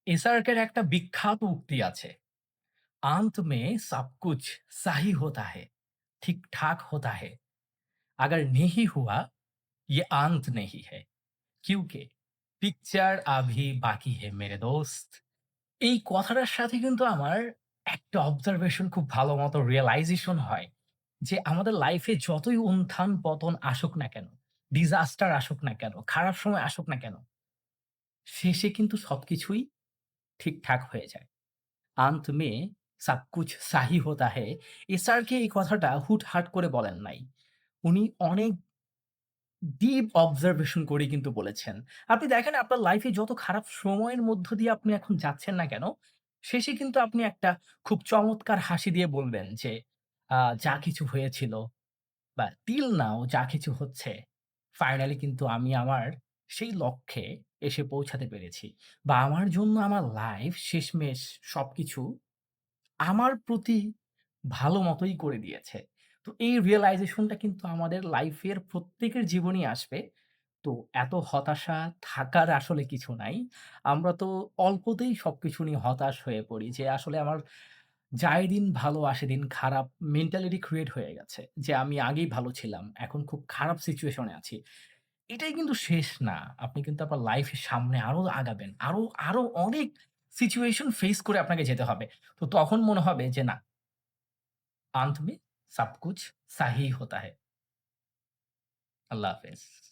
এসআরকের একটা বিখ্যাত উক্তি আছে, "अंत में सब कुछ सही होता है, ठीक-ठाक होता है। अगर नहीं हुआ, ये अंत नहीं है, क्योंकि पिक्चर अभी बाकी है मेरे दोस्त।" এই কথাটার সাথে কিন্তু আমার একটা অবজারভেশন খুব ভালো মতো রিয়ালাইজেশন হয় যে, আমাদের লাইফে যতই উত্থান-পতন আসুক না কেন, ডিজাস্টার আসুক না কেন, খারাপ সময় আসুক না কেন, শেষে কিন্তু সবকিছুই ঠিকঠাক হয়ে যায়। আন্ত মে সব কুছ সাহি হোতা হ্যায়। এসআরকে এই কথাটা হুটহাট করে বলেন নাই। উনি অনেক ডিপ অবজারভেশন করে কিন্তু বলেছেন। আপনি দেখেন আপনার লাইফে যত খারাপ সময়ের মধ্য দিয়ে আপনি এখন যাচ্ছেন না কেন, শেষে কিন্তু আপনি একটা খুব চমৎকার হাসি দিয়ে বলবেন যে, যা কিছু হয়েছিল বা টিল নাও যা কিছু হচ্ছে, ফাইনালি কিন্তু আমি আমার সেই লক্ষ্যে এসে পৌঁছাতে পেরেছি। বা আমার জন্য আমার লাইফ শেষমেষ সবকিছু আমার প্রতি ভালো মতোই করে দিয়েছে। তো এই রিয়ালাইজেশনটা কিন্তু আমাদের লাইফের প্রত্যেকের জীবনেই আসবে। তো এত হতাশা থাকার আসলে কিছু নাই। আমরা তো অল্পতেই সবকিছু নিয়ে হতাশ হয়ে পড়ি যে আসলে আমার যায় দিন ভালো আসে দিন খারাপ মেন্টালিটি ক্রিয়েট হয়ে গেছে। যে আমি আগেই ভালো ছিলাম। এখন খুব খারাপ সিচুয়েশন এ আছি। এটাই কিন্তু শেষ না। আপনি কিন্তু আপনার লাইফের সামনে আরো আগাবেন। আরো অনেক সিচুয়েশন ফেস করে আপনাকে যেতে হবে। তো তখন মনে হবে যে না, अंत में सब कुछ सही होता है। আল্লাহ হাফেজ।